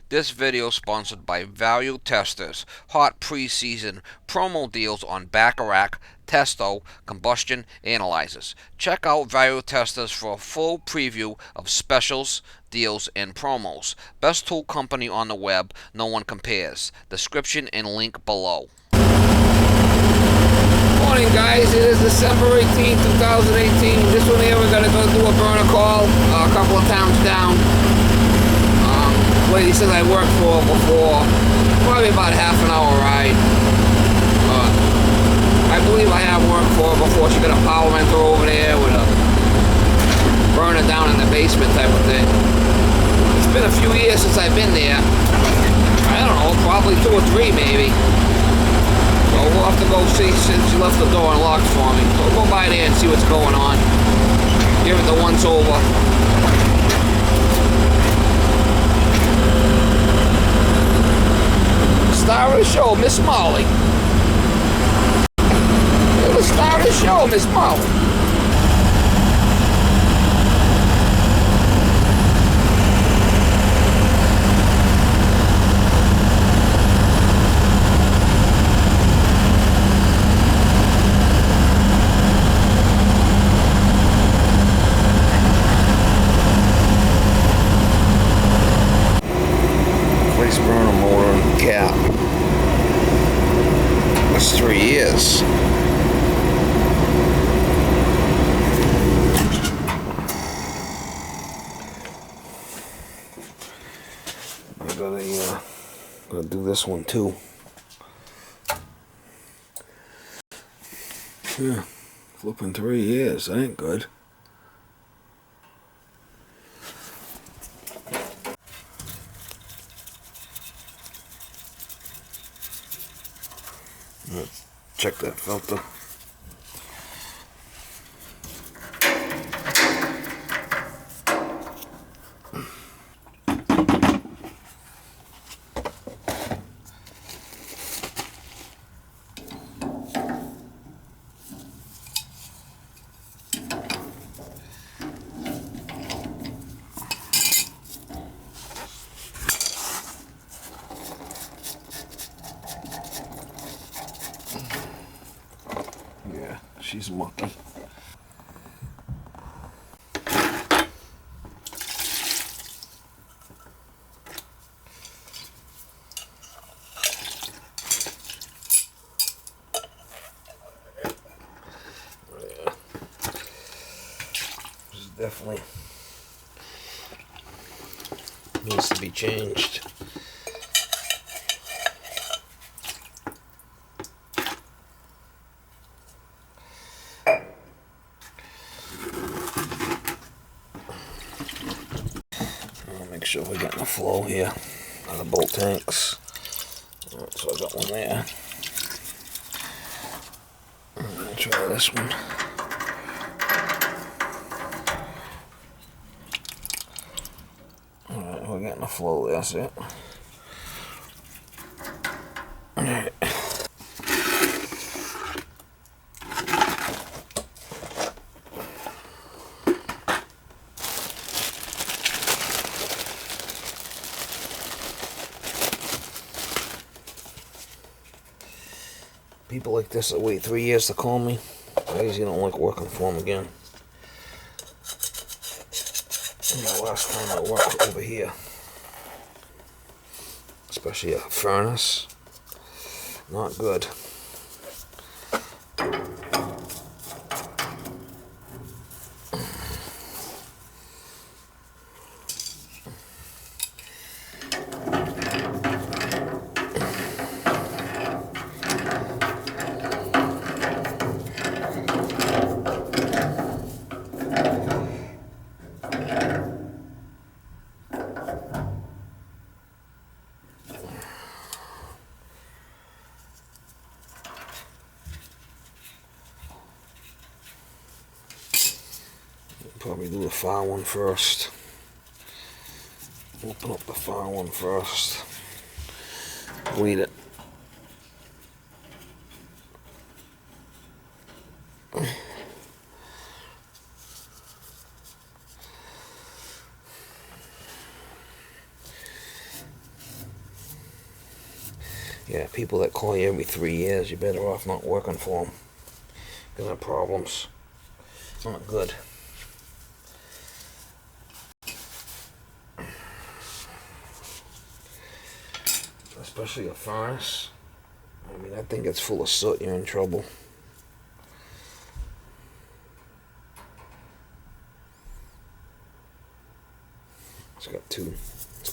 This video is sponsored by Value Testers. Hot preseason promo deals on Bacharach, Testo, combustion analyzers. Check out Value Testers for a full preview of specials, deals, and promos. Best tool company on the web, no one compares. Description and link below. Morning, guys. It is December 18th, 2018. This one here, we're going to go do a burner call a couple of towns down. Lady says I worked for before, probably about half an hour ride. I believe I have worked for her before. She got a power renter over there with a burner down in the basement type of thing. It's been a few years since I've been there. I don't know, probably 2 or 3 maybe. So we'll have to go see since she left the door unlocked for me. So we'll go by there and see what's going on. Give it the once over. Star of the show, Miss Molly. You're the star of the show, Miss Molly. Place burner motor and cap. That's 3 years. I gotta do this one too. Yeah, flipping 3 years. That ain't good. Let's check that filter. Yeah, she's mucky. This definitely needs to be changed. Make sure we're getting the flow here on the bolt tanks. Alright, so I got one there. I'm gonna try this one. Alright, we're getting the flow there, that's it. Alright. People like this that wait 3 years to call me, I usually don't like working for them again. The last time I worked over here, especially a furnace, not good. Probably do the far one first. Open up the far one first. Bleed it. people that call you every 3 years, you're better off not working for them. Gonna have problems. It's not good. Especially a furnace. I mean, that thing gets full of soot, you're in trouble. It's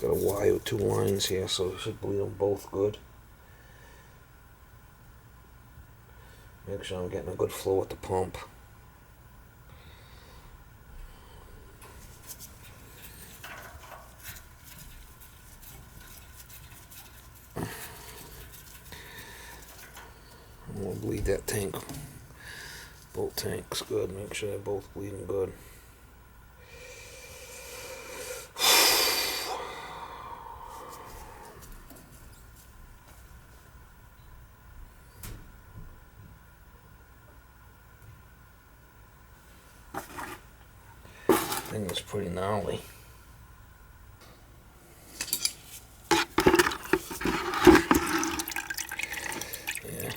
got a wire with 2 lines here, so you should bleed them both good. Make sure I'm getting a good flow at the pump. I'm gonna bleed that tank. Both tanks good. Make sure they're both bleeding good. Thing is pretty gnarly. Yeah.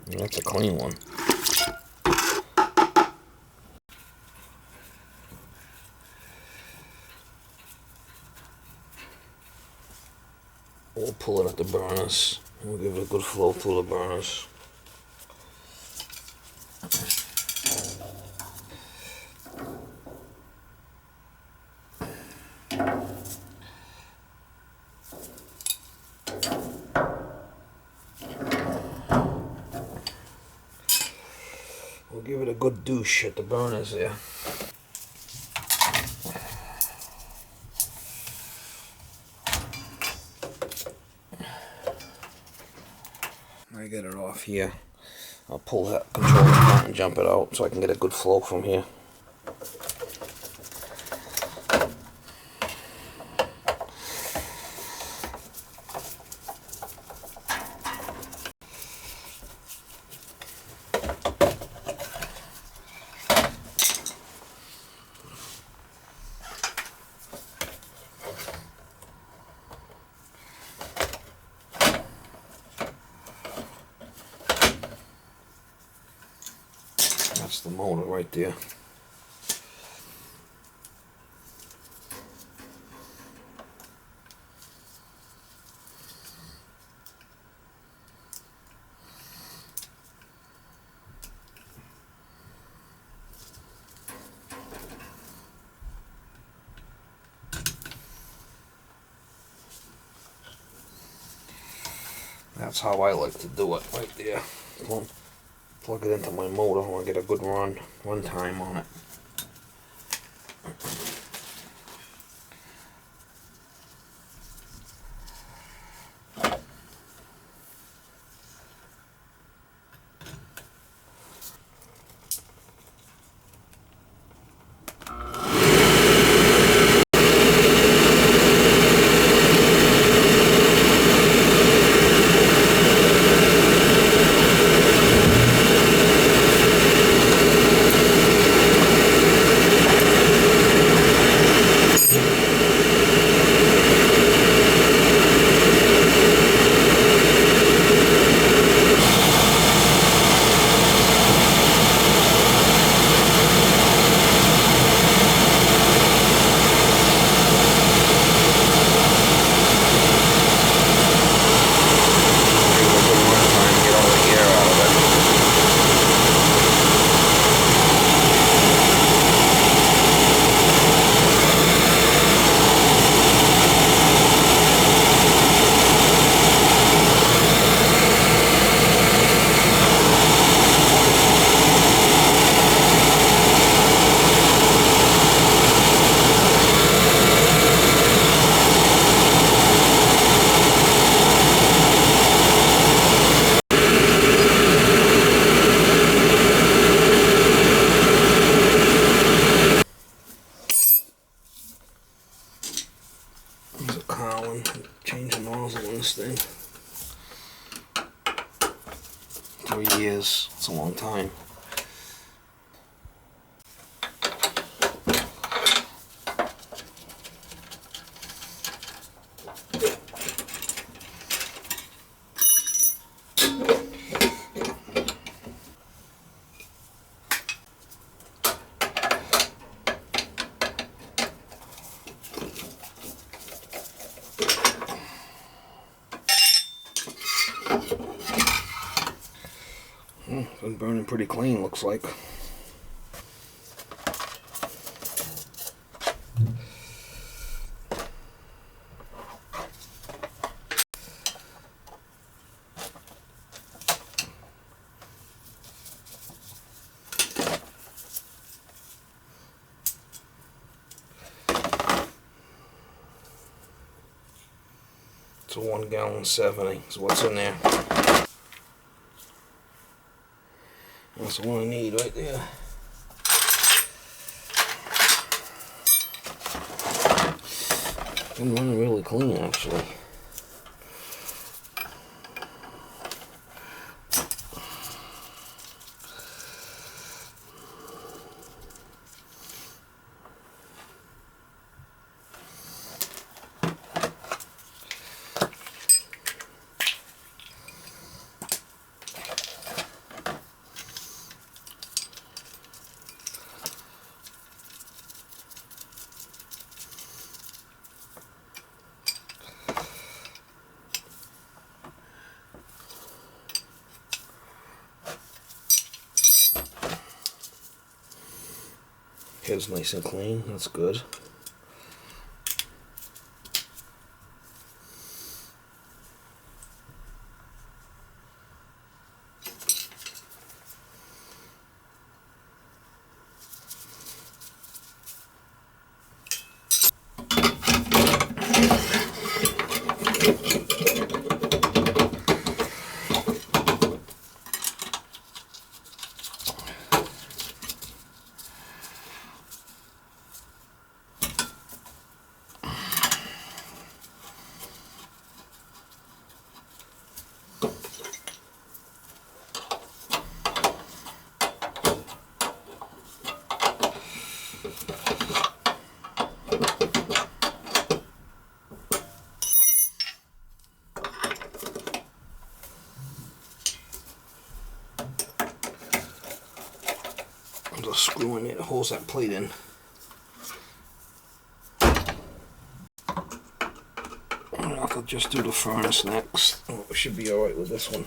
That's a clean one. We'll pull it at the burners. We'll give it a good flow through the burners. We'll give it a good douche at the burners there. I get it off here. I'll pull that controller out and jump it out so I can get a good flow from here. That's the motor right there. That's how I like to do it, right there. Plug it into my motor and I get a good run time on it. Change the nozzle on this thing. 3 years, it's a long time. Been burning pretty clean, looks like. It's a 1 gallon 70 is what's in there. That's the one I need right there. Been running really clean actually. Head's nice and clean, that's good. I'm just screwing it, holds that plate in. I'll have to just do the furnace next. Oh, we should be alright with this one.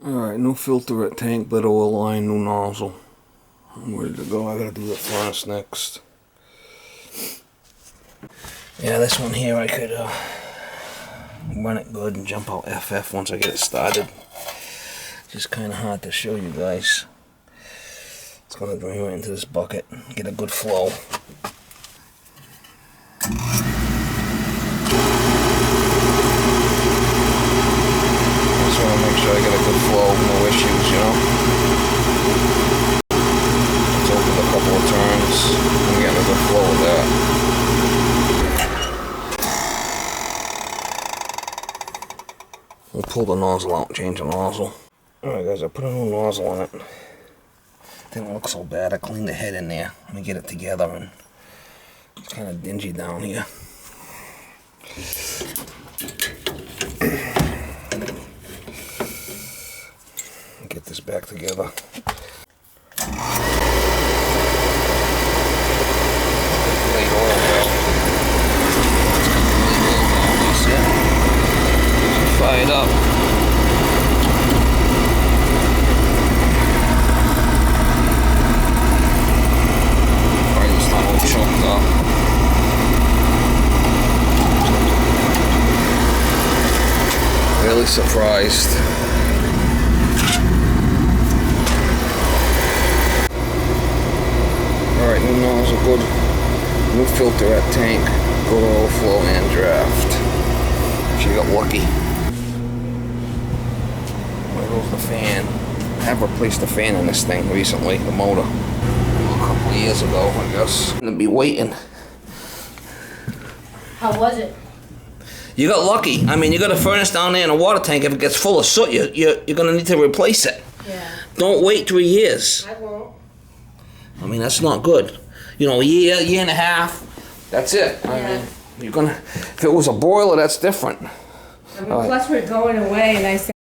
Alright, new filter at tank, better oil line, new nozzle. I'm ready to go. I gotta do the furnace next. Yeah, this one here I could run it good and jump out FF once I get it started. Just kind of hard to show you guys. It's gonna drain right into this bucket, get a good flow. Just want to make sure I get a good flow, no issues, you know. Let's open a couple of turns and get a good flow with that. We'll pull the nozzle out and change the nozzle. Alright guys, I put a new nozzle on it. Didn't look so bad. I cleaned the head in there. Let me get it together, and it's kind of dingy down here. Get this back together. Late oil well. Fire it up. Choked up. really surprised. Alright, new nozzle, good. New filterette tank, good overflow and draft. She got lucky. There goes the fan. I have replaced the fan in this thing recently, the motor. A couple of years ago, I guess. I'm gonna be waiting. How was it? You got lucky. I mean, you got a furnace down there in a water tank. If it gets full of soot, you're gonna need to replace it. Yeah. Don't wait 3 years. I won't. I mean, that's not good. You know, a year and a half, that's it. I Yeah. mean, you're gonna, if it was a boiler, that's different. I mean, plus we're going away and I said,